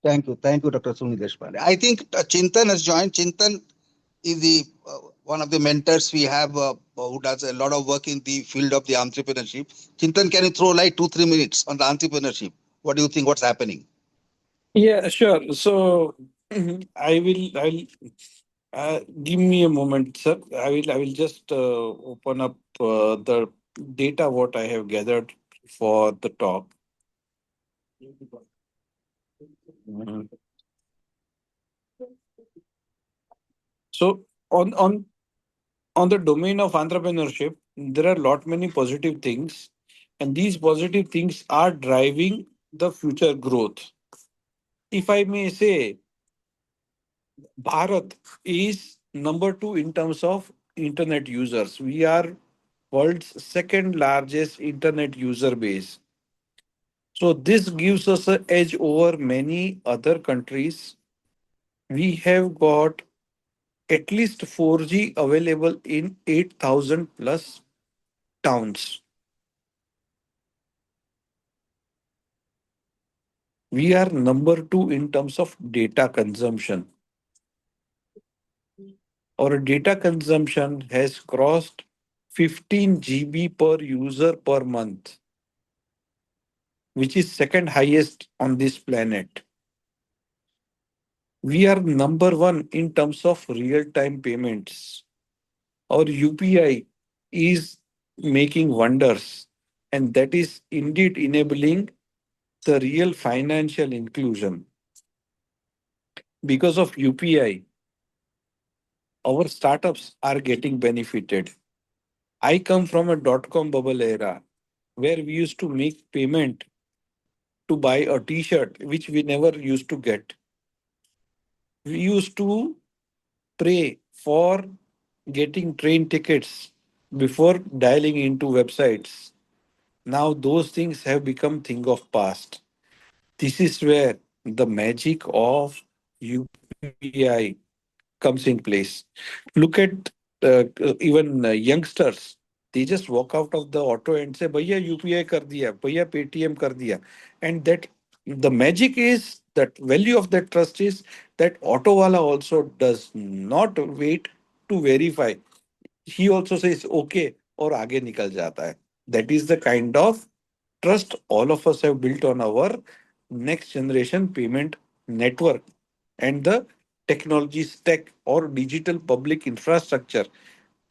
Thank you, Dr. Sunil Deshpande. I think Chintan has joined. Chintan is the one of the mentors we have who does a lot of work in the field of the entrepreneurship. Chintan, can you throw light 2 3 minutes on the entrepreneurship? What do you think? What's happening? Yeah, sure. So I'll give me a moment, sir. I will just open up the data what I have gathered for the talk. Mhm. So on the domain of entrepreneurship, there are a lot many positive things, and these positive things are driving the future growth. If I may say, Bharat is number two in terms of internet users. We are world's second largest internet user base. So this gives us an edge over many other countries. We have got at least 4G available in 8,000 plus towns. We are number two in terms of data consumption. Our data consumption has crossed 15 GB per user per month, which is second highest on this planet. We are number one in terms of real-time payments. Our UPI is making wonders, and that is indeed enabling the real financial inclusion. Because of UPI, our startups are getting benefited. I come from a dot-com bubble era where we used to make payment to buy a t-shirt, which we never used to get. We used to pray for getting train tickets before dialing into websites. Now those things have become thing of past. This is where the magic of UPI comes in place. Look at even youngsters. They just walk out of the auto and say, "Bhaiya UPI kar diya, bhaiya Paytm kar diya," and that the magic is that value of that trust is that auto wala also does not wait to verify. He also says okay और आगे निकल जाता है. That is the kind of trust all of us have built on our next generation payment network, and the technology stack or digital public infrastructure,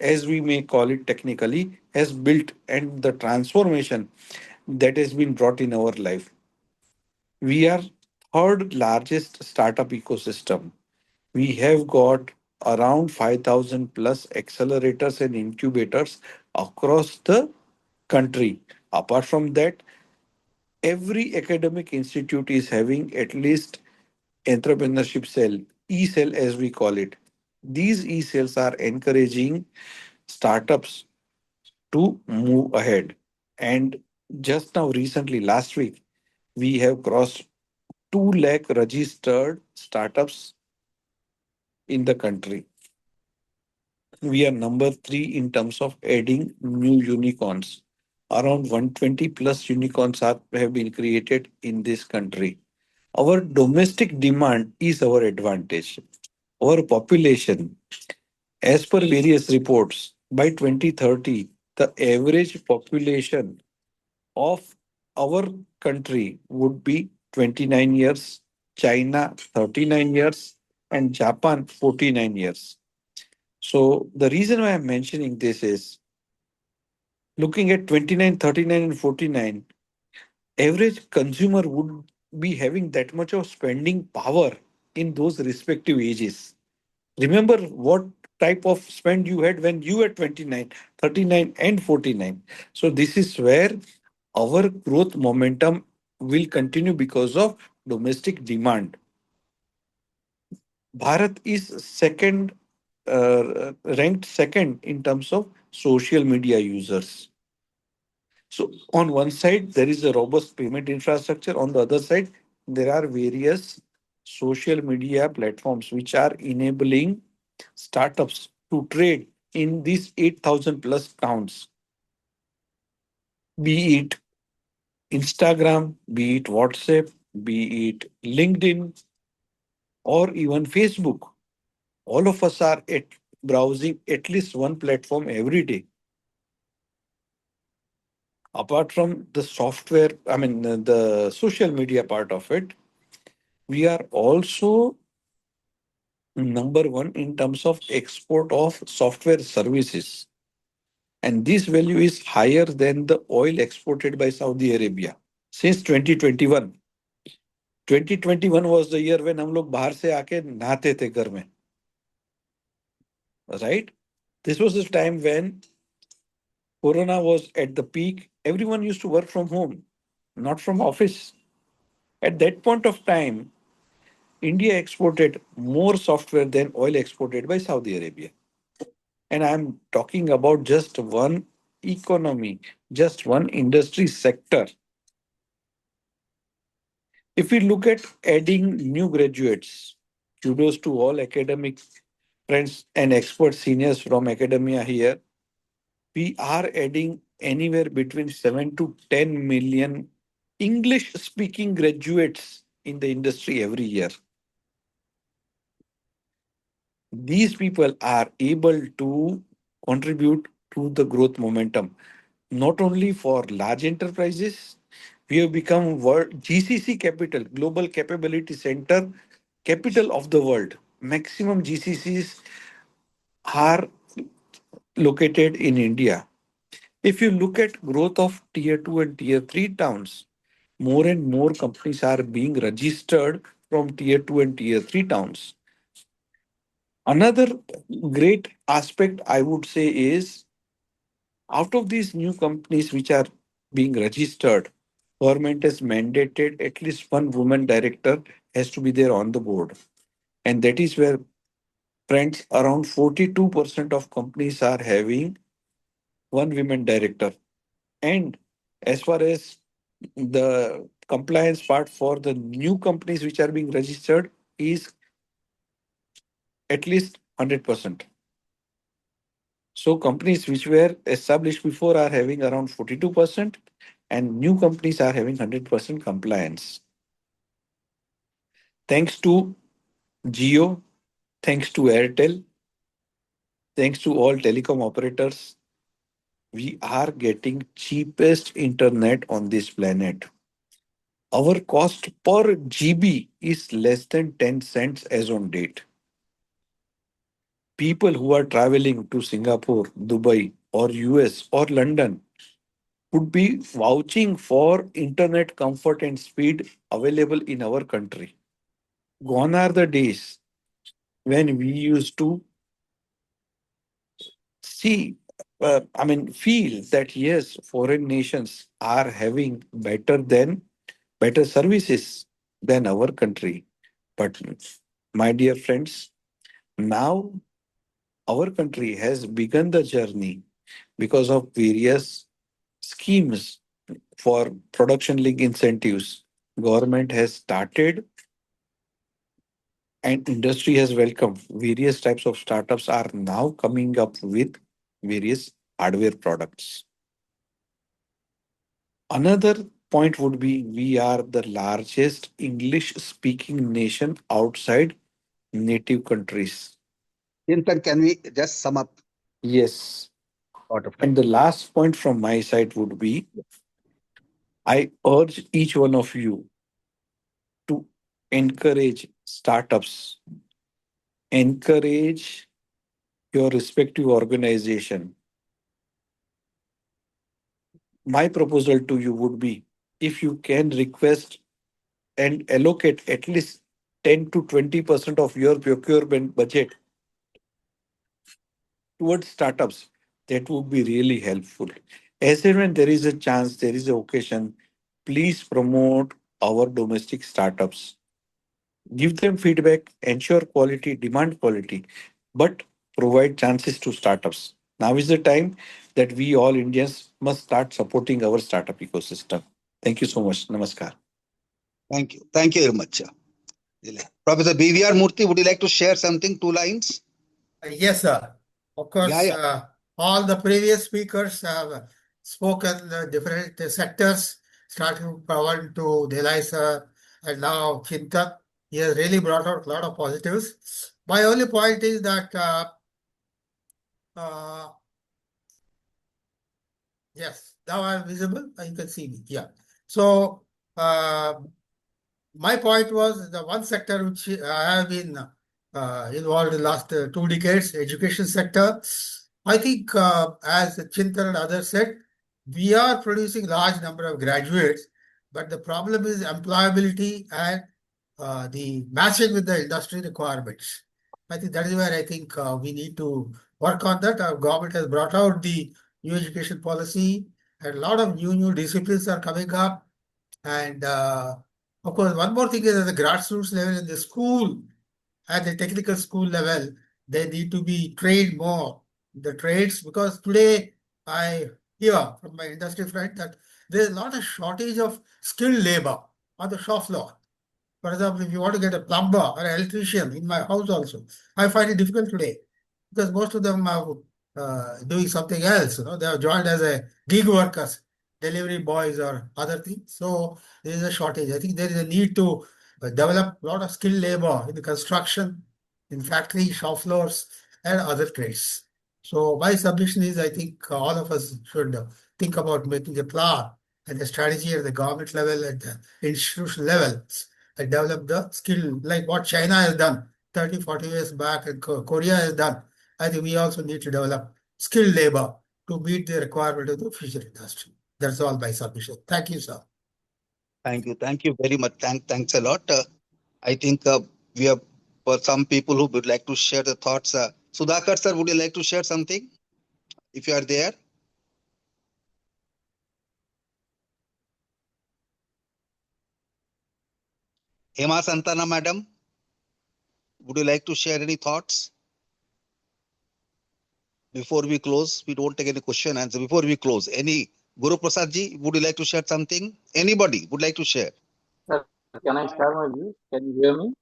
as we may call it technically, has built, and the transformation that has been brought in our life. We are third largest startup ecosystem. We have got around 5,000 plus accelerators and incubators across the country. Apart from that, every academic institute is having at least entrepreneurship cell, e-cell as we call it. These e-cells are encouraging startups to move ahead. And just now, recently, last week, we have crossed 2 lakh registered startups in the country. We are number three in terms of adding new unicorns. Around 120 plus unicorns have been created in this country. Our domestic demand is our advantage. Our population, as per various reports, by 2030, the average population of our country would be 29 years, China 39 years, and Japan 49 years. So the reason why I'm mentioning this is looking at 29, 39, and 49, average consumer would be having that much of spending power in those respective ages. Remember what type of spend you had when you were 29, 39, and 49. So this is where our growth momentum will continue because of domestic demand. Bharat is ranked second in terms of social media users. So on one side, there is a robust payment infrastructure. On the other side, there are various social media platforms which are enabling startups to trade in these 8,000 plus towns, be it Instagram, be it WhatsApp, be it LinkedIn, or even Facebook. All of us are browsing at least one platform every day. Apart from the software, the social media part of it, we are also number one in terms of export of software services. And this value is higher than the oil exported by Saudi Arabia. Since 2021, 2021 was the year when हम लोग बाहर से आके नहाते थे घर में, right? This was the time when Corona was at the peak. Everyone used to work from home, not from office. At that point of time, India exported more software than oil exported by Saudi Arabia. And I'm talking about just one economy, just one industry sector. If we look at adding new graduates, kudos to all academic friends and expert seniors from academia here. We are adding anywhere between 7 to 10 million English speaking graduates in the industry every year. These people are able to contribute to the growth momentum, not only for large enterprises. We have become world GCC capital, Global Capability Center, capital of the world. Maximum GCCs are located in India. If you look at growth of tier 2 and tier 3 towns, more and more companies are being registered from tier 2 and tier 3 towns. Another great aspect I would say is out of these new companies which are being registered, government has mandated at least one woman director has to be there on the board. And that is where, friends, around 42% of companies are having one women director. And as far as the compliance part for the new companies which are being registered is at least 100%. So companies which were established before are having around 42%, and new companies are having 100% compliance. Thanks to Geo, thanks to Airtel, thanks to all telecom operators, we are getting cheapest internet on this planet. Our cost per GB is less than 10 cents as on date. People who are traveling to Singapore, Dubai, or US or London would be vouching for internet comfort and speed available in our country. Gone are the days when we used to see, feel that yes, foreign nations are having better services than our country. But my dear friends, now our country has begun the journey because of various schemes for production link incentives. Government has started and industry has welcomed. Various types of startups are now coming up with various hardware products. Another point would be we are the largest English speaking nation outside native countries. Chintan, can we just sum up? Yes. Out of time. And the last point from my side would be I urge each one of you to encourage startups encourage your respective organization. My proposal to you would be, if you can request and allocate at least 10 to 20% of your procurement budget towards startups, that would be really helpful. As and when there is a chance, there is an occasion, please promote our domestic startups. Give them feedback, ensure quality, demand quality, but provide chances to startups. Now is the time that we all Indians must start supporting our startup ecosystem. Thank you so much. Namaskar. Thank you. Thank you very much. Professor BVR Murthy, would you like to share something, 2 lines? Yes, sir. Of course, Yeah. all the previous speakers have spoken different sectors, starting from to Delai sir, and now Chintan. He has really brought out a lot of positives. My only point is that, yes, now I'm visible. You can see me. Yeah. So, my point was the one sector which I have been involved in the last 2 decades, education sector. I think, as Chintan and others said, we are producing large number of graduates, but the problem is employability and the matching with the industry requirements. I think that is where I think we need to work on that. Our government has brought out the new education policy, and a lot of new disciplines are coming up. And of course, one more thing is at the grassroots level in the school, at the technical school level, they need to be trained more in the trades, because today I hear from my industry friend that there's a lot of shortage of skilled labor on the shop floor. For example, if you want to get a plumber or an electrician in my house also, I find it difficult today because most of them are doing something else. They are joined as a gig workers, delivery boys or other things. So there is a shortage. I think there is a need to develop a lot of skilled labor in the construction, in factory, shop floors, and other trades. So my submission is, I think all of us should think about making a plan and a strategy at the government level, at the institutional level, and develop the skill like what China has done 30, 40 years back and Korea has done. I think we also need to develop skilled labor to meet the requirement of the future industry. That's all my submission. Thank you, sir. Thank you. Thank you very much. Thanks a lot. I think we have for some people who would like to share the thoughts. Sudhakar sir, would you like to share something? If you are there. Hema Santana madam, would you like to share any thoughts? Before we close, we don't take any question answer. Before we close, any Guru Prasad ji, would you like to share something? Anybody would like to share? Sir, can I share my views? Can you hear me?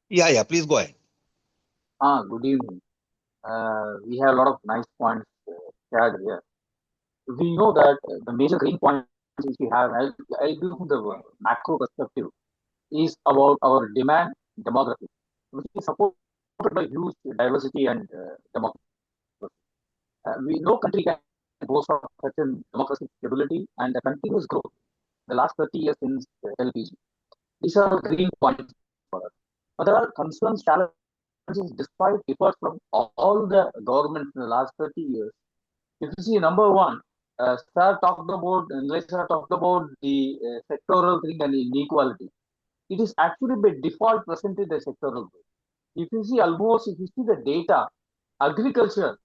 Yeah, please go ahead. Good evening. We have a lot of nice points shared here. We know that the major green points which we have, I'll give the macro perspective, is about our demand demography, which is supported by huge diversity and democracy. We no country can boast of such a democratic stability and a continuous growth the last 30 years since LPG. These are green points for us. But there are concerns, challenges, despite efforts from all the governments in the last 30 years. If you see, number one, Sir talked about, English Sir talked about the sectoral thing and inequality. It is actually by default presented as sectoral growth. If you see the data, agriculture,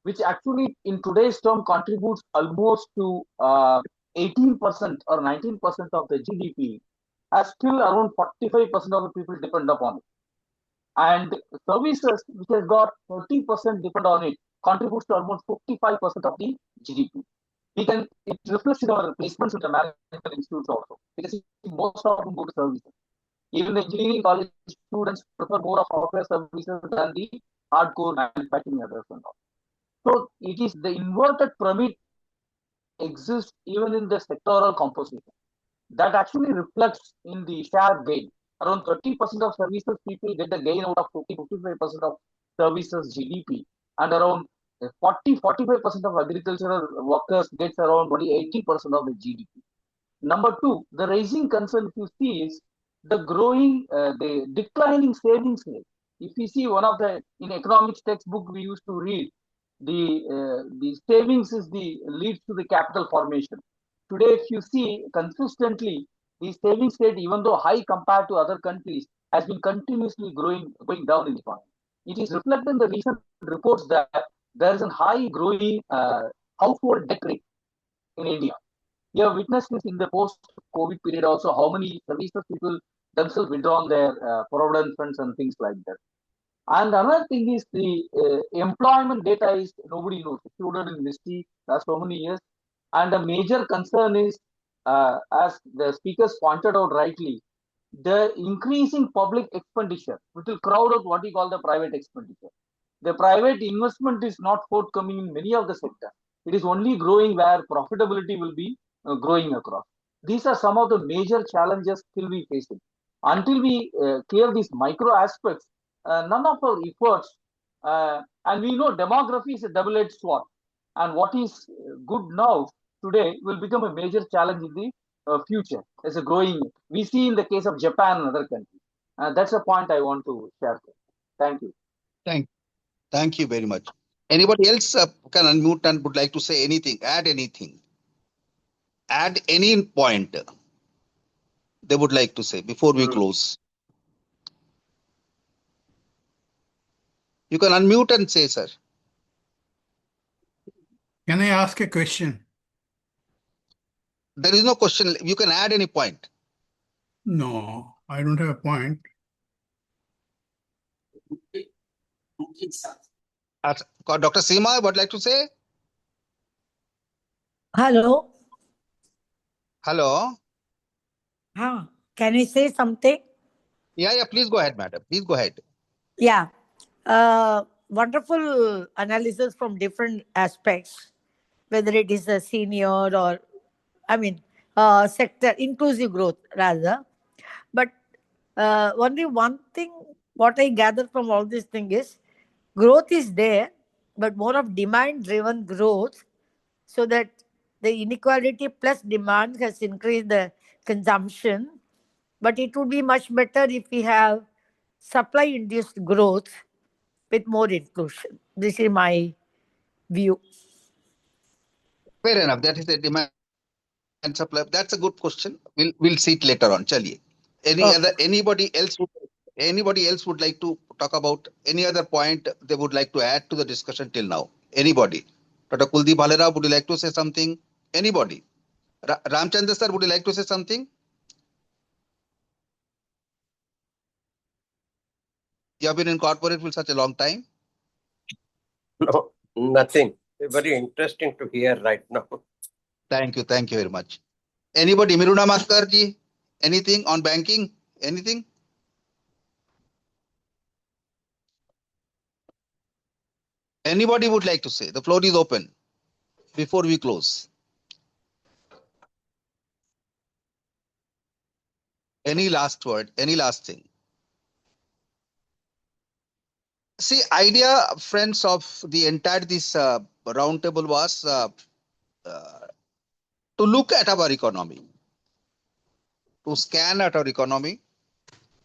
which actually in today's term contributes almost to 18% or 19% of the GDP, as still around 45% of the people depend upon it. And services, which has got 30% depend on it, contributes to almost 55% of the GDP. It reflects in our placements in the management institutes also, because most of them go to services. Even the engineering college students prefer more of software services than the hardcore manufacturing others and all. So it is the inverted pyramid exists even in the sectoral composition. That actually reflects in the share gain. Around 30% of services people get the gain out of 50-55% of services GDP, and around 40-45% of agricultural workers gets around 80% of the GDP. Number two, the rising concern if you see is the declining savings rate. If you see one of the in economics textbook we used to read, the savings is the leads to the capital formation. Today, if you see consistently, the savings rate, even though high compared to other countries, has been continuously going down in the economy. It is reflected in the recent reports that there is a high growing household debt rate in India. We have witnessed this in the post-COVID period also, how many services people themselves withdrawn their provident funds and things like that. And another thing is the employment data is nobody knows. Student in history last so many years. And the major concern is, as the speakers pointed out rightly, the increasing public expenditure, which will crowd out what we call the private expenditure. The private investment is not forthcoming in many of the sectors. It is only growing where profitability will be growing across. These are some of the major challenges still we facing. Until we clear these micro aspects, none of our efforts, and we know demography is a double-edged sword. And what is good now, today, will become a major challenge in the future. As a growing, we see in the case of Japan and other countries. That's a point I want to share. Thank you. Thank you very much. Anybody else can unmute and would like to say anything, add anything, add any point they would like to say before we close. You can unmute and say, sir. Can I ask a question? There is no question. You can add any point. No, I don't have a point. Dr. Seema would like to say? Hello. Hello. Can I say something? Yeah, please go ahead, madam. Please go ahead. Yeah. Wonderful analysis from different aspects, whether it is a senior or, sector, inclusive growth rather. But only one thing, what I gather from all this thing is, growth is there, but more of demand-driven growth, so that the inequality plus demand has increased the consumption. But it would be much better if we have supply-induced growth with more inclusion. This is my view. Fair enough. That is the demand and supply. That's a good question. We'll see it later on. Chaliye. Anybody else would like to talk about any other point they would like to add to the discussion till now? Anybody? Dr. Kuldeep Bhalera, would you like to say something? Anybody? Ramchandra sir, would you like to say something? You have been in corporate for such a long time. No, nothing. Very interesting to hear right now. Thank you very much. Anybody? Miruna Maskar ji, anything on banking? Anything? Anybody would like to say? The floor is open before we close. Any last word? Any last thing? See, idea, friends, of the entire this roundtable was to look at our economy, to scan at our economy,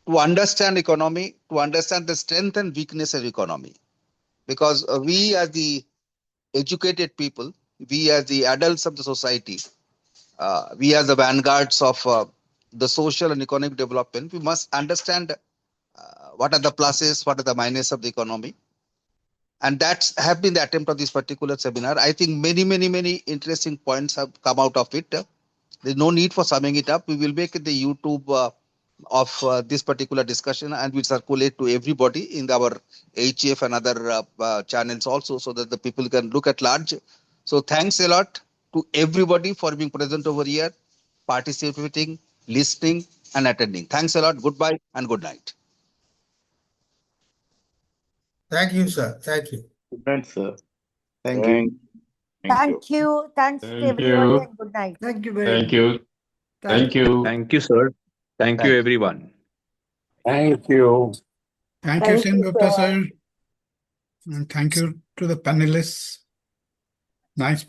to understand economy, to understand the strength and weakness of economy. Because we as the educated people, we as the adults of the society, we as the vanguards of the social and economic development, we must understand what are the pluses, what are the minuses of the economy. And that's have been the attempt of this particular seminar. I think many interesting points have come out of it. There's no need for summing it up. We will make it the YouTube of this particular discussion, and we'll circulate to everybody in our HEF and other channels also, so that the people can look at large. So thanks a lot to everybody for being present over here, participating, listening, and attending. Thanks a lot. Goodbye and good night. Thank you, sir. Thank you. Good night, sir. Thank you. Thank you. Thanks to everybody and good night. Thank you very much. Thank you. Thank you. Thank you, sir. Thank you, everyone. Thank you. Thank you, Sen Gupta sir. And thank you to the panelists. Nice